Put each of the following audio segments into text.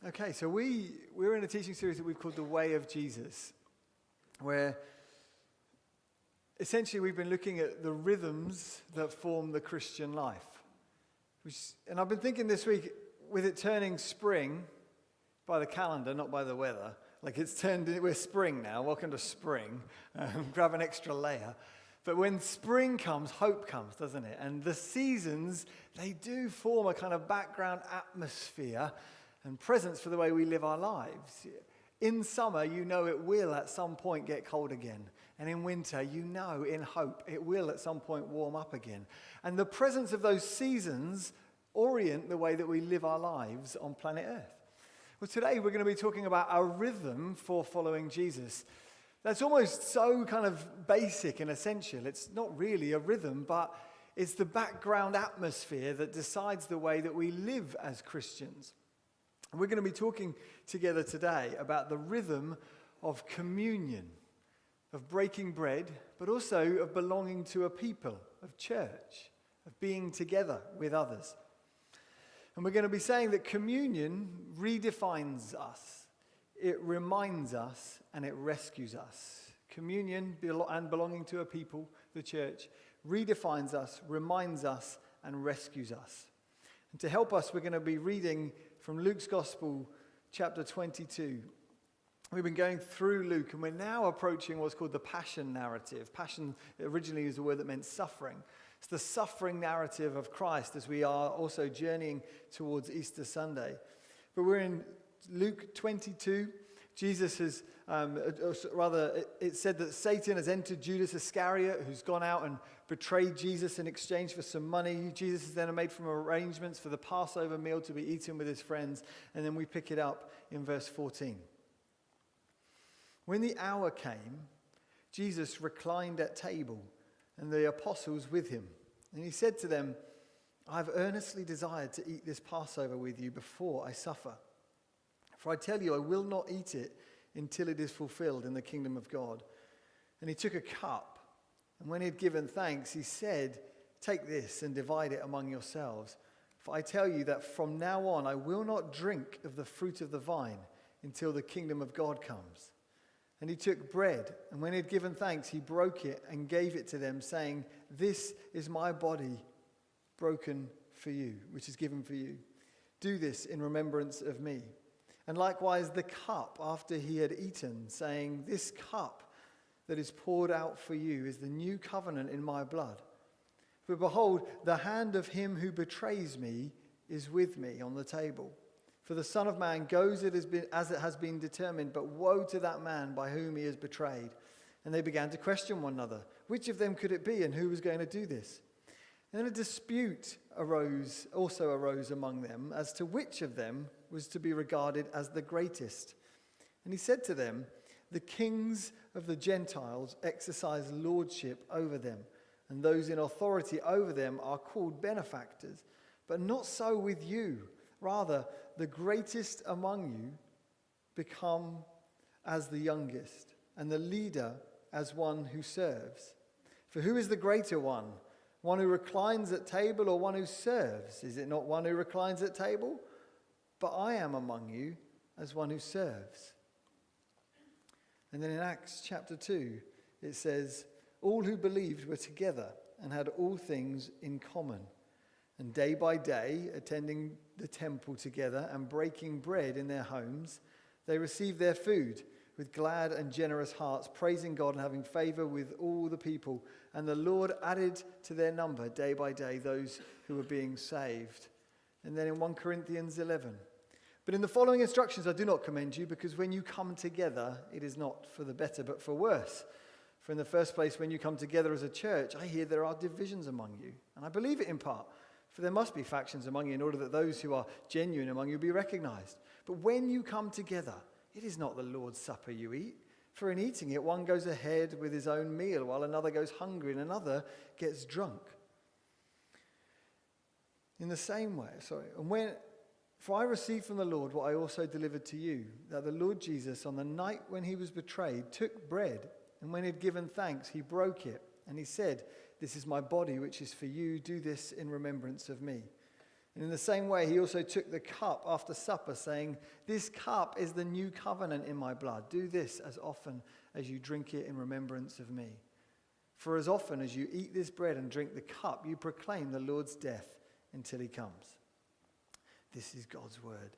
Okay, so we're in a teaching series that we've called The Way of Jesus, where essentially we've been looking at the rhythms that form the Christian life. And I've been thinking this week, with it turning spring by the calendar, not by the weather, like we're spring now, welcome to spring, grab an extra layer. But when spring comes, hope comes, doesn't it? And the seasons, they do form a kind of background atmosphere and presence for the way we live our lives. In summer, you know it will at some point get cold again. And in winter, you know in hope it will at some point warm up again. And the presence of those seasons orient the way that we live our lives on planet Earth. Well, today we're going to be talking about a rhythm for following Jesus. That's almost so kind of basic and essential. It's not really a rhythm, but it's the background atmosphere that decides the way that we live as Christians. And we're going to be talking together today about the rhythm of communion, of breaking bread, but also of belonging to a people, of church, of being together with others. And we're going to be saying that communion redefines us, it reminds us, and it rescues us. Communion and belonging to a people, the church, redefines us, reminds us, and rescues us. And to help us, we're going to be reading from Luke's Gospel, chapter 22. We've been going through Luke, and we're now approaching what's called the Passion narrative. Passion originally is a word that meant suffering. It's the suffering narrative of Christ as we are also journeying towards Easter Sunday. But we're in Luke 22. Jesus has, it said that Satan has entered Judas Iscariot, who's gone out and betrayed Jesus in exchange for some money. Jesus is then made from arrangements for the Passover meal to be eaten with his friends. And then we pick it up in verse 14. When the hour came, Jesus reclined at table, and the apostles with him. And he said to them, "I've earnestly desired to eat this Passover with you before I suffer. For I tell you, I will not eat it until it is fulfilled in the kingdom of God." And he took a cup, and when he had given thanks, he said, "Take this and divide it among yourselves. For I tell you that from now on I will not drink of the fruit of the vine until the kingdom of God comes." And he took bread, and when he had given thanks, he broke it and gave it to them, saying, "This is my body broken for you, which is given for you. Do this in remembrance of me." And likewise the cup after he had eaten, saying, "This cup that is poured out for you is the new covenant in my blood. For behold, the hand of him who betrays me is with me on the table. For the Son of Man goes as it has been determined, but woe to that man by whom he is betrayed." And they began to question one another, which of them could it be and who was going to do this? And then a dispute also arose among them as to which of them was to be regarded as the greatest. And he said to them, "The kings of the Gentiles exercise lordship over them, and those in authority over them are called benefactors. But not so with you. Rather, the greatest among you become as the youngest, and the leader as one who serves. For who is the greater one? One who reclines at table or one who serves? Is it not one who reclines at table? But I am among you as one who serves." And then in Acts chapter 2, it says, "All who believed were together and had all things in common. And day by day, attending the temple together and breaking bread in their homes, they received their food with glad and generous hearts, praising God and having favor with all the people. And the Lord added to their number day by day those who were being saved." And then in 1 Corinthians 11, "But in the following instructions I do not commend you, because when you come together, it is not for the better but for worse. For in the first place, when you come together as a church, I hear there are divisions among you. And I believe it in part. For there must be factions among you in order that those who are genuine among you be recognized. But when you come together, it is not the Lord's Supper you eat. For in eating it, one goes ahead with his own meal, while another goes hungry and another gets drunk. In the same way, for I received from the Lord what I also delivered to you, that the Lord Jesus, on the night when he was betrayed, took bread, and when he had given thanks, he broke it, and he said, 'This is my body, which is for you. Do this in remembrance of me.' And in the same way, he also took the cup after supper, saying, "This cup is the new covenant in my blood. Do this as often as you drink it in remembrance of me. For as often as you eat this bread and drink the cup, you proclaim the Lord's death until he comes." This is God's word.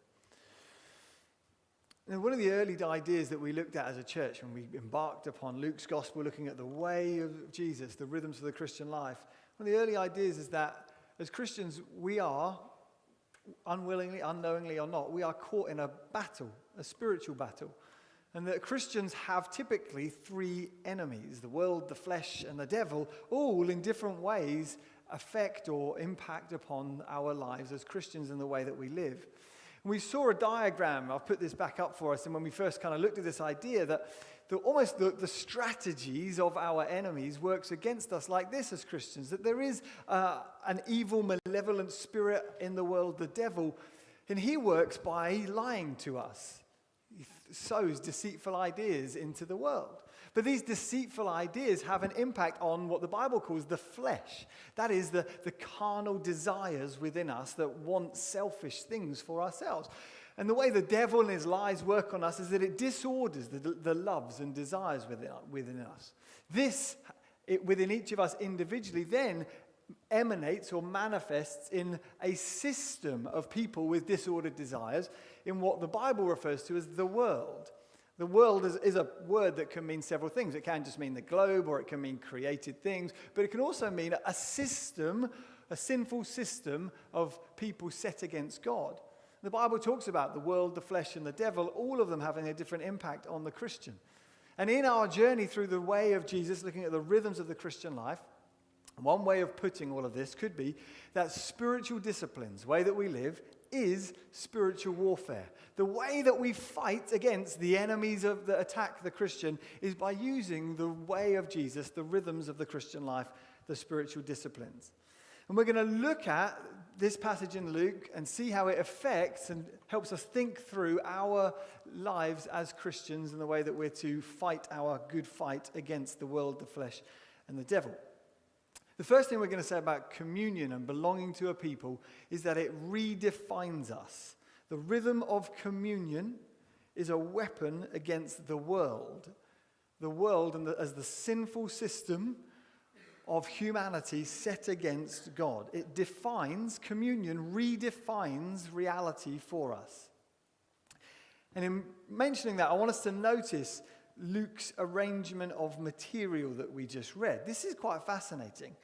Now, one of the early ideas that we looked at as a church when we embarked upon Luke's gospel, looking at the way of Jesus, the rhythms of the Christian life, one of the early ideas is that as Christians, we are, unwillingly, unknowingly or not, we are caught in a battle, a spiritual battle. And that Christians have typically three enemies: the world, the flesh, and the devil, all in different ways affect or impact upon our lives as Christians and the way that we live. And we saw a diagram, I'll put this back up for us, and when we first kind of looked at this idea that almost the strategies of our enemies works against us like this as Christians, that there is an evil, malevolent spirit in the world, the devil, and he works by lying to us. He sows deceitful ideas into the world. But these deceitful ideas have an impact on what the Bible calls the flesh. That is the carnal desires within us that want selfish things for ourselves. And the way the devil and his lies work on us is that it disorders the loves and desires within us. This, within each of us individually, then emanates or manifests in a system of people with disordered desires in what the Bible refers to as the world. The world is a word that can mean several things. It can just mean the globe, or it can mean created things, but it can also mean a system, a sinful system of people set against God. The Bible talks about the world, the flesh, and the devil, all of them having a different impact on the Christian. And in our journey through the way of Jesus, looking at the rhythms of the Christian life, one way of putting all of this could be that spiritual disciplines, the way that we live, is spiritual warfare. The way that we fight against the enemies that attack the Christian is by using the way of Jesus, the rhythms of the Christian life, the spiritual disciplines. And we're going to look at this passage in Luke and see how it affects and helps us think through our lives as Christians and the way that we're to fight our good fight against the world, the flesh, and the devil. The first thing we're going to say about communion and belonging to a people is that it redefines us. The rhythm of communion is a weapon against the world. The world as the sinful system of humanity set against God. It defines, communion redefines reality for us. And in mentioning that, I want us to notice Luke's arrangement of material that we just read. This is quite fascinating.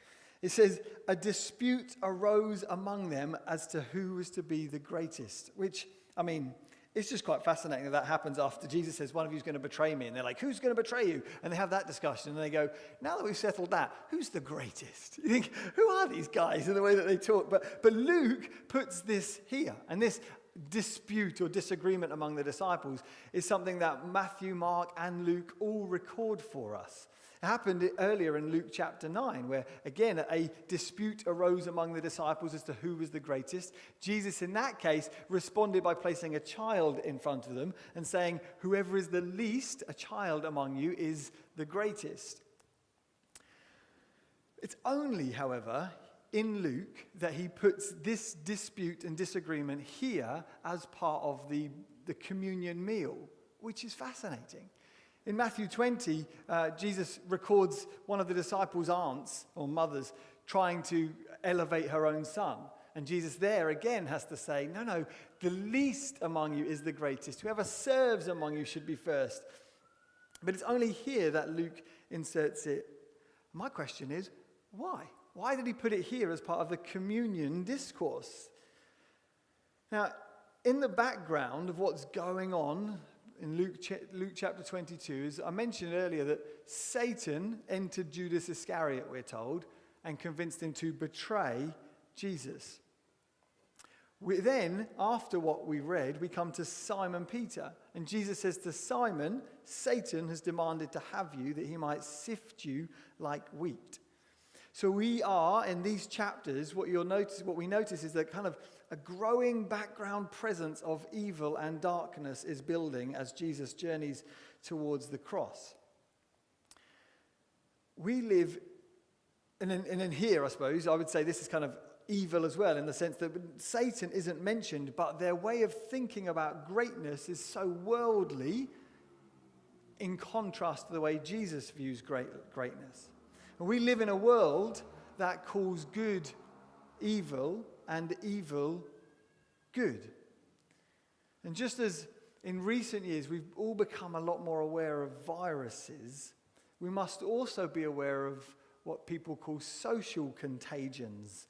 It says, a dispute arose among them as to who was to be the greatest, which, I mean, it's just quite fascinating that happens after Jesus says, one of you is going to betray me. And they're like, who's going to betray you? And they have that discussion. And they go, now that we've settled that, who's the greatest? You think, who are these guys in the way that they talk? But Luke puts this here. And this dispute or disagreement among the disciples is something that Matthew, Mark, and Luke all record for us. It happened earlier in Luke chapter 9, where again a dispute arose among the disciples as to who was the greatest. Jesus in that case responded by placing a child in front of them and saying, whoever is the least, a child among you, is the greatest. It's only, however, in Luke that he puts this dispute and disagreement here as part of the communion meal, which is fascinating. In Matthew 20, Jesus records one of the disciples' aunts or mothers trying to elevate her own son. And Jesus there again has to say, no, the least among you is the greatest. Whoever serves among you should be first. But it's only here that Luke inserts it. My question is, why? Why did he put it here as part of the communion discourse? Now, in the background of what's going on in Luke chapter 22, as I mentioned earlier, that Satan entered Judas Iscariot, we're told, and convinced him to betray Jesus. Then, after what we read, we come to Simon Peter. And Jesus says to Simon, Satan has demanded to have you that he might sift you like wheat. So we are, in these chapters, what we notice is that kind of a growing background presence of evil and darkness is building as Jesus journeys towards the cross. We live, and in here, I suppose, I would say this is kind of evil as well, in the sense that Satan isn't mentioned, but their way of thinking about greatness is so worldly in contrast to the way Jesus views greatness. And we live in a world that calls good evil and evil good. And just as in recent years we've all become a lot more aware of viruses, we must also be aware of what people call social contagions.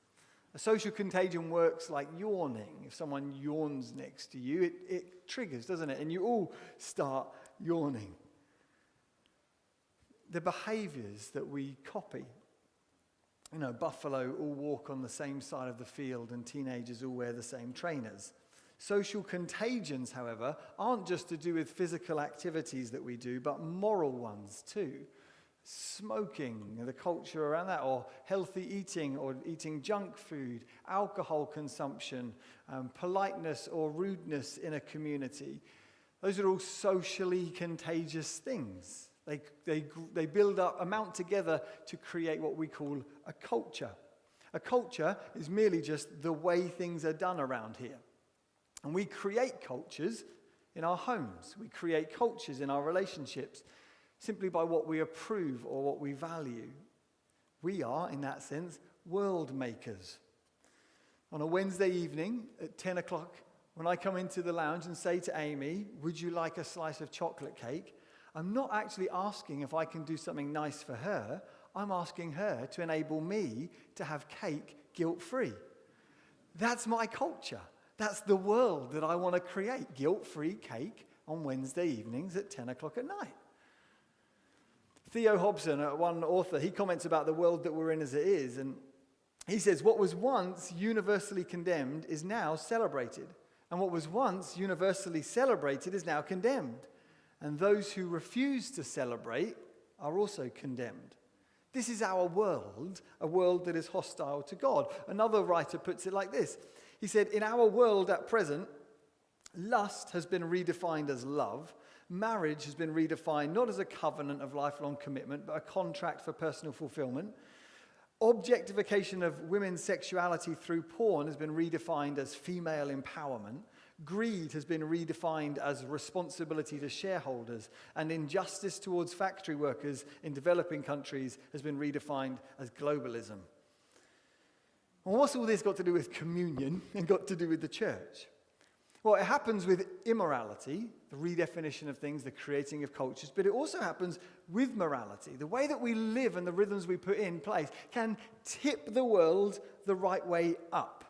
A social contagion works like yawning. If someone yawns next to you, it triggers, doesn't it? And you all start yawning. The behaviors that we copy. You know, buffalo all walk on the same side of the field and teenagers all wear the same trainers. Social contagions, however, aren't just to do with physical activities that we do, but moral ones too. Smoking, the culture around that, or healthy eating, or eating junk food, alcohol consumption, politeness or rudeness in a community. Those are all socially contagious things. They build up, amount together to create what we call a culture. A culture is merely just the way things are done around here. And we create cultures in our homes. We create cultures in our relationships simply by what we approve or what we value. We are, in that sense, world makers. On a Wednesday evening at 10 o'clock, when I come into the lounge and say to Amy, "Would you like a slice of chocolate cake?" I'm not actually asking if I can do something nice for her. I'm asking her to enable me to have cake guilt-free. That's my culture. That's the world that I want to create. Guilt-free cake on Wednesday evenings at 10 o'clock at night. Theo Hobson, one author, he comments about the world that we're in as it is. And he says, what was once universally condemned is now celebrated. And what was once universally celebrated is now condemned. And those who refuse to celebrate are also condemned. This is our world, a world that is hostile to God. Another writer puts it like this. He said, in our world at present, lust has been redefined as love. Marriage has been redefined not as a covenant of lifelong commitment, but a contract for personal fulfillment. Objectification of women's sexuality through porn has been redefined as female empowerment. Greed has been redefined as responsibility to shareholders, and injustice towards factory workers in developing countries has been redefined as globalism. Well, what's all this got to do with communion and got to do with the church? Well, it happens with immorality, the redefinition of things, the creating of cultures, but it also happens with morality. The way that we live and the rhythms we put in place can tip the world the right way up.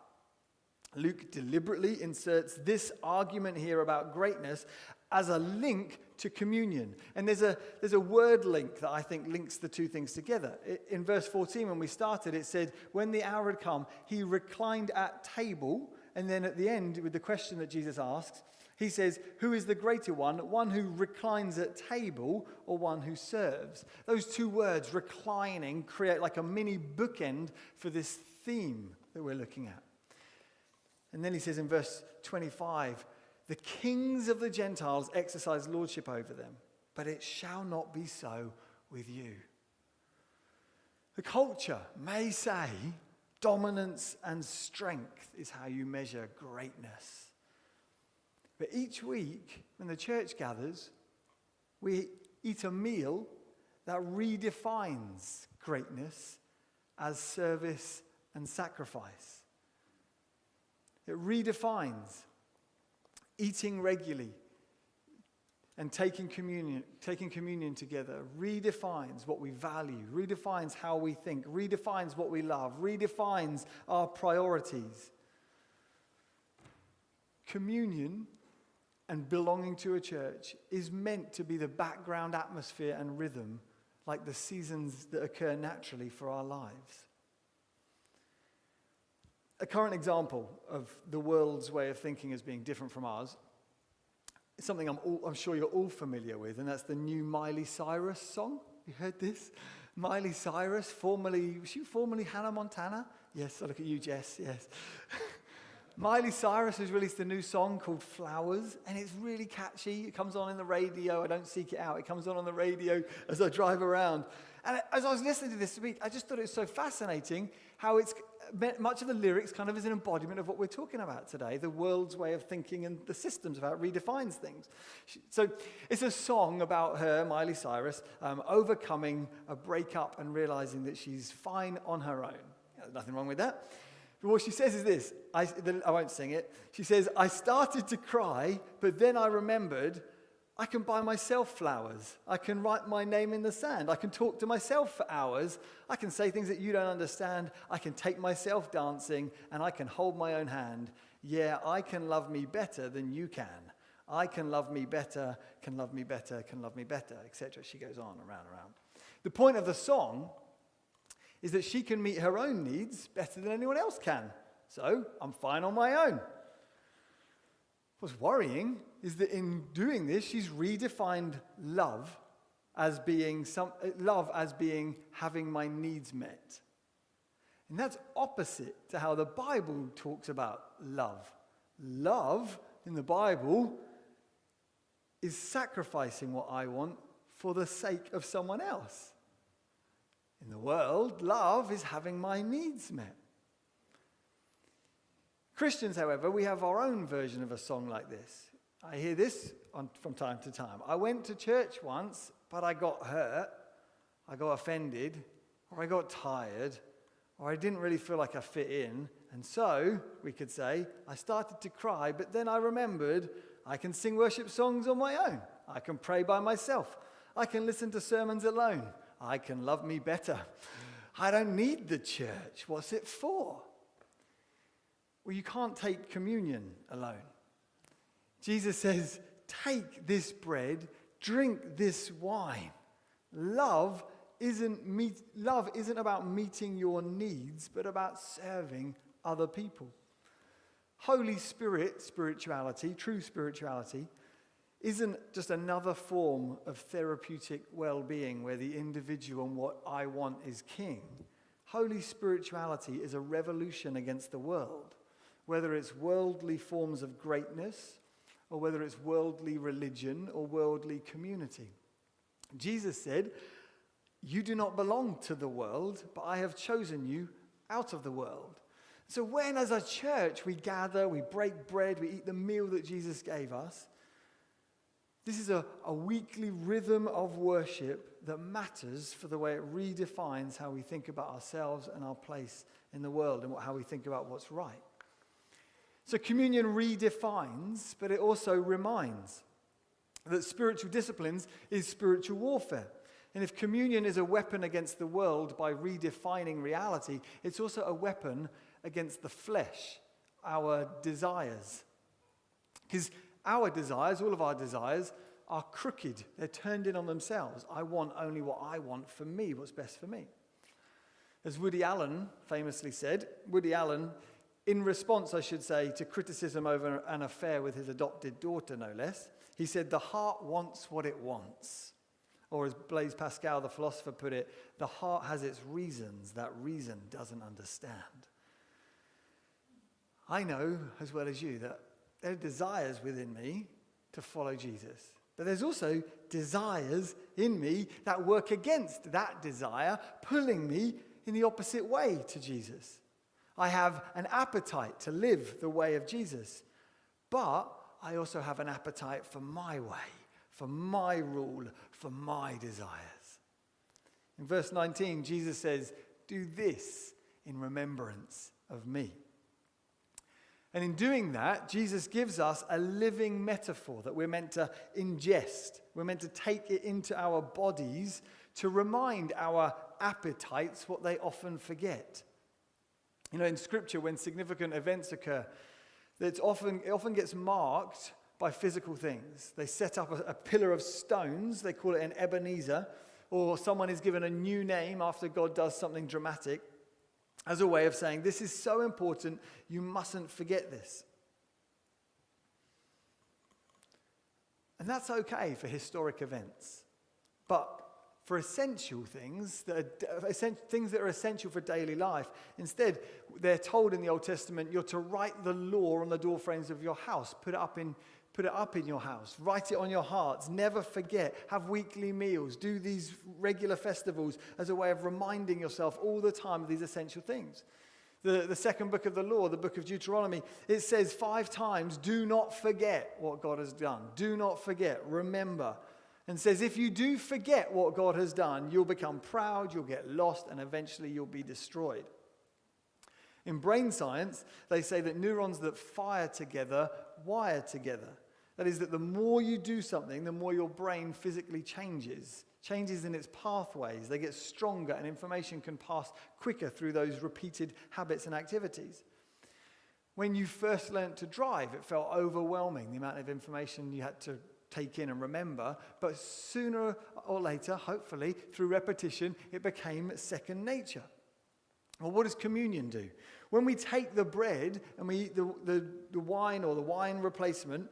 Luke deliberately inserts this argument here about greatness as a link to communion. And there's a word link that I think links the two things together. In verse 14, when we started, it said, when the hour had come, he reclined at table. And then at the end, with the question that Jesus asks, he says, who is the greater one? One who reclines at table or one who serves? Those two words, reclining, create like a mini bookend for this theme that we're looking at. And then he says in verse 25, the kings of the Gentiles exercise lordship over them, but it shall not be so with you. The culture may say dominance and strength is how you measure greatness. But each week, when the church gathers, we eat a meal that redefines greatness as service and sacrifice. It redefines eating regularly and taking communion together, redefines what we value, redefines how we think, redefines what we love, redefines our priorities. Communion and belonging to a church is meant to be the background atmosphere and rhythm, like the seasons that occur naturally for our lives. A current example of the world's way of thinking as being different from ours is something I'm sure you're all familiar with, and that's the new Miley Cyrus song. You heard this? Miley Cyrus, was she formerly Hannah Montana? Yes, I look at you, Jess, yes. Miley Cyrus has released a new song called Flowers, and it's really catchy. It comes on in the radio. I don't seek it out. It comes on the radio as I drive around. And as I was listening to this week, I just thought it was so fascinating how it's much of the lyrics kind of is an embodiment of what we're talking about today, the world's way of thinking and the systems of how it redefines things. So it's a song about her, Miley Cyrus, overcoming a breakup and realizing that she's fine on her own. There's nothing wrong with that. But what she says is this, I won't sing it. She says, I started to cry, but then I remembered I can buy myself flowers. I can write my name in the sand. I can talk to myself for hours. I can say things that you don't understand. I can take myself dancing, and I can hold my own hand. Yeah, I can love me better than you can. I can love me better, can love me better, can love me better, etc. She goes on, around. The point of the song is that she can meet her own needs better than anyone else can. So, I'm fine on my own. What's worrying is that in doing this, she's redefined love as being having my needs met. And that's opposite to how the Bible talks about love. Love in the Bible is sacrificing what I want for the sake of someone else. In the world, love is having my needs met. Christians, however, we have our own version of a song like this. I hear this from time to time. I went to church once, but I got hurt, I got offended, or I got tired, or I didn't really feel like I fit in. And so, we could say, I started to cry, but then I remembered I can sing worship songs on my own. I can pray by myself. I can listen to sermons alone. I can love me better. I don't need the church. What's it for? Well, you can't take communion alone. Jesus says, take this bread, drink this wine. Love isn't about meeting your needs, but about serving other people. Holy Spirit spirituality, true spirituality, isn't just another form of therapeutic well-being where the individual and what I want is king. Holy spirituality is a revolution against the world. Whether it's worldly forms of greatness, or whether it's worldly religion or worldly community. Jesus said, you do not belong to the world, but I have chosen you out of the world. So when as a church we gather, we break bread, we eat the meal that Jesus gave us, this is a weekly rhythm of worship that matters for the way it redefines how we think about ourselves and our place in the world and how we think about what's right. So communion redefines, but it also reminds that spiritual disciplines is spiritual warfare. And if communion is a weapon against the world by redefining reality, it's also a weapon against the flesh, our desires. Because our desires, all of our desires, are crooked. They're turned in on themselves. I want only what I want for me, what's best for me. As Woody Allen famously said, in response, I should say, to criticism over an affair with his adopted daughter, no less, he said, the heart wants what it wants. Or as Blaise Pascal, the philosopher, put it, the heart has its reasons that reason doesn't understand. I know, as well as you, that there are desires within me to follow Jesus. But there's also desires in me that work against that desire, pulling me in the opposite way to Jesus. I have an appetite to live the way of Jesus, but I also have an appetite for my way, for my rule, for my desires. In verse 19, Jesus says, do this in remembrance of me. And in doing that, Jesus gives us a living metaphor that we're meant to ingest. We're meant to take it into our bodies to remind our appetites what they often forget. You know, in Scripture, when significant events occur, it often gets marked by physical things. They set up a pillar of stones, they call it an Ebenezer, or someone is given a new name after God does something dramatic, as a way of saying, this is so important, you mustn't forget this. And that's okay for historic events. But for essential things, things that are essential for daily life, instead, they're told in the Old Testament, you're to write the law on the doorframes of your house, put it up in your house, write it on your hearts, never forget, have weekly meals, do these regular festivals as a way of reminding yourself all the time of these essential things. The second book of the law, the book of Deuteronomy, it says 5 times, do not forget what God has done. Do not forget, remember. And says if you do forget what God has done, you'll become proud, you'll get lost, and eventually you'll be destroyed. In brain science, they say that neurons that fire together wire together. That is, that the more you do something, the more your brain physically changes in its pathways. They get stronger, and information can pass quicker through those repeated habits and activities. When you first learned to drive, it felt overwhelming, the amount of information you had to take in and remember, but sooner or later, hopefully, through repetition, it became second nature. Well, what does communion do? When we take the bread and we eat the wine or the wine replacement,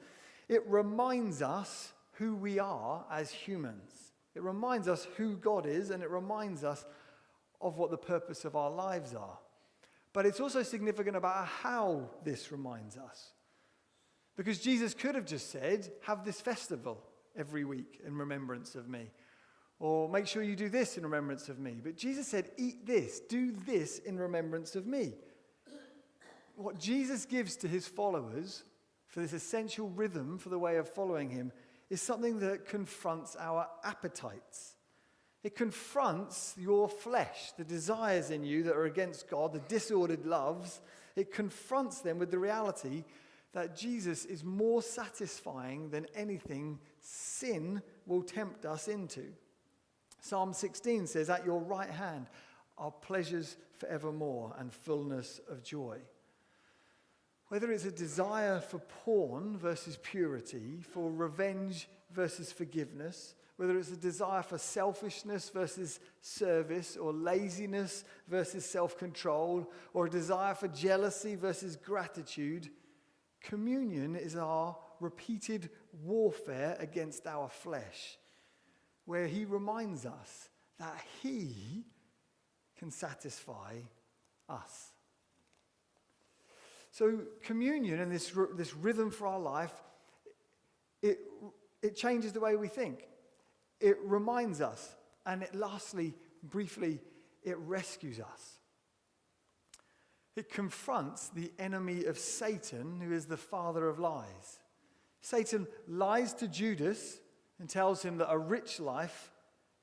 it reminds us who we are as humans. It reminds us who God is, and it reminds us of what the purpose of our lives are. But it's also significant about how this reminds us. Because Jesus could have just said, have this festival every week in remembrance of me. Or make sure you do this in remembrance of me. But Jesus said, eat this, do this in remembrance of me. What Jesus gives to his followers for this essential rhythm for the way of following him is something that confronts our appetites. It confronts your flesh, the desires in you that are against God, the disordered loves. It confronts them with the reality that Jesus is more satisfying than anything sin will tempt us into. Psalm 16 says, at your right hand are pleasures forevermore and fullness of joy. Whether it's a desire for porn versus purity, for revenge versus forgiveness, whether it's a desire for selfishness versus service, or laziness versus self-control, or a desire for jealousy versus gratitude, communion is our repeated warfare against our flesh, where he reminds us that he can satisfy us. So communion and this rhythm for our life, it changes the way we think. It reminds us, and it lastly, briefly, it rescues us. It confronts the enemy of Satan, who is the father of lies. Satan lies to Judas and tells him that a rich life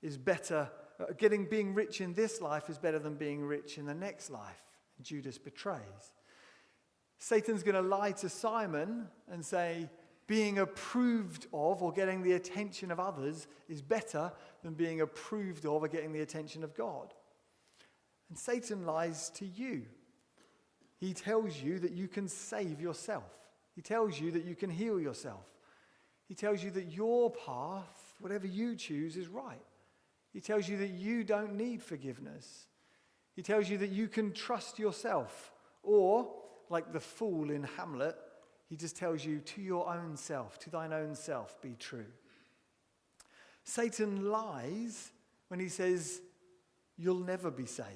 is better, being rich in this life is better than being rich in the next life. And Judas betrays. Satan's going to lie to Simon and say, being approved of or getting the attention of others is better than being approved of or getting the attention of God. And Satan lies to you. He tells you that you can save yourself. He tells you that you can heal yourself. He tells you that your path, whatever you choose, is right. He tells you that you don't need forgiveness. He tells you that you can trust yourself. Or, like the fool in Hamlet, he just tells you, to your own self, to thine own self, be true. Satan lies when he says, you'll never be saved.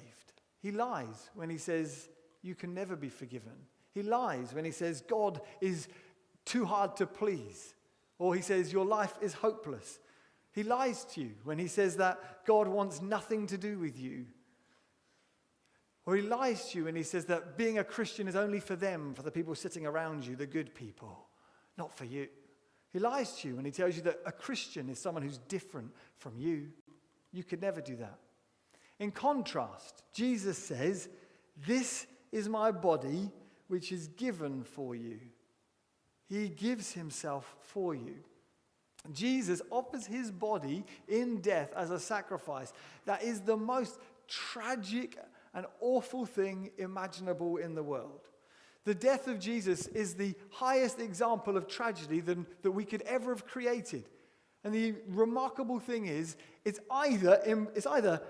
He lies when he says, you can never be forgiven. He lies when he says, God is too hard to please. Or he says, your life is hopeless. He lies to you when he says that God wants nothing to do with you. Or he lies to you and he says that being a Christian is only for them, for the people sitting around you, the good people, not for you. He lies to you and he tells you that a Christian is someone who's different from you. You could never do that. In contrast, Jesus says, this is my body which is given for you. He gives himself for you. Jesus offers his body in death as a sacrifice. That is the most tragic and awful thing imaginable in the world. The death of Jesus is the highest example of tragedy that we could ever have created. And the remarkable thing is, it's either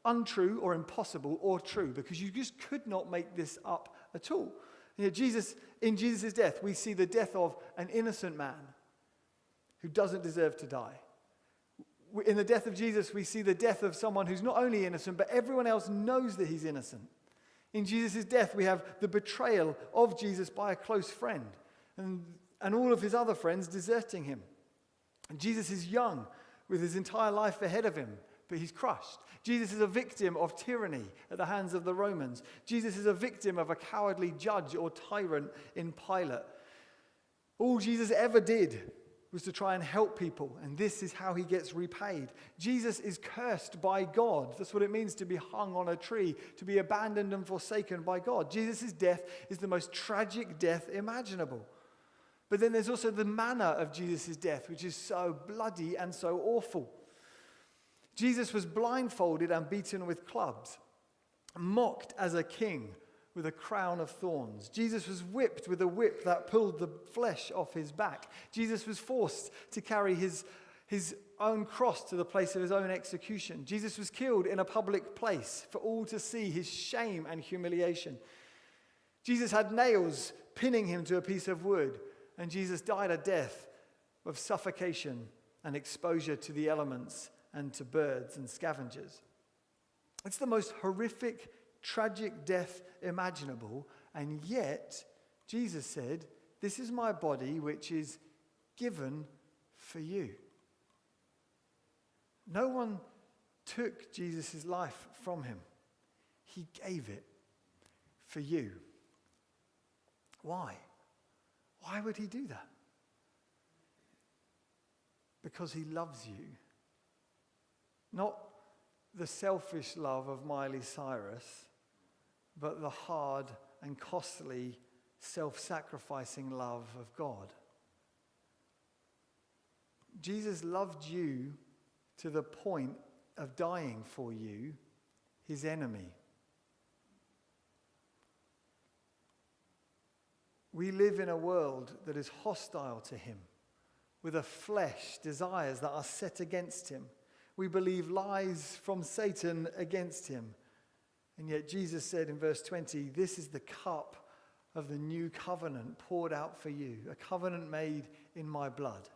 untrue or impossible or true, because you just could not make this up at all. You know, in Jesus' death, we see the death of an innocent man who doesn't deserve to die. In the death of Jesus, we see the death of someone who's not only innocent, but everyone else knows that he's innocent. In Jesus' death, we have the betrayal of Jesus by a close friend, and all of his other friends deserting him. And Jesus is young, with his entire life ahead of him, but he's crushed. Jesus is a victim of tyranny at the hands of the Romans. Jesus is a victim of a cowardly judge or tyrant in Pilate. All Jesus ever did was to try and help people, and this is how he gets repaid. Jesus is cursed by God. That's what it means to be hung on a tree, to be abandoned and forsaken by God. Jesus' death is the most tragic death imaginable. But then there's also the manner of Jesus' death, which is so bloody and so awful. Jesus was blindfolded and beaten with clubs, mocked as a king with a crown of thorns. Jesus was whipped with a whip that pulled the flesh off his back. Jesus was forced to carry his own cross to the place of his own execution. Jesus was killed in a public place for all to see his shame and humiliation. Jesus had nails pinning him to a piece of wood, and Jesus died a death of suffocation and exposure to the elements and to birds and scavengers. It's the most horrific, tragic death imaginable, and yet Jesus said, "This is my body which is given for you." No one took Jesus' life from him. He gave it for you. Why? Why would he do that? Because he loves you. Not the selfish love of Miley Cyrus, but the hard and costly, self-sacrificing love of God. Jesus loved you to the point of dying for you, his enemy. We live in a world that is hostile to him, with a flesh, desires that are set against him. We believe lies from Satan against him. And yet Jesus said in verse 20, "This is the cup of the new covenant poured out for you, a covenant made in my blood."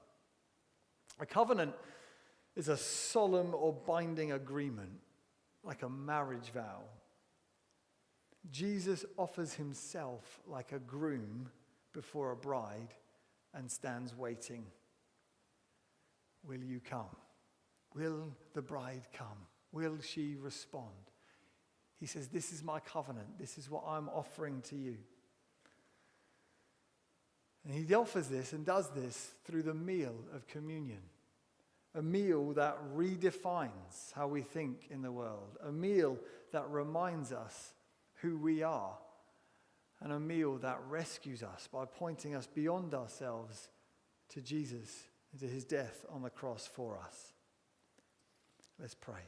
A covenant is a solemn or binding agreement, like a marriage vow. Jesus offers himself like a groom before a bride and stands waiting. Will you come? Will the bride come? Will she respond? He says, "This is my covenant. This is what I'm offering to you." And he offers this and does this through the meal of communion. A meal that redefines how we think in the world. A meal that reminds us who we are. And a meal that rescues us by pointing us beyond ourselves to Jesus and to his death on the cross for us. Let's pray.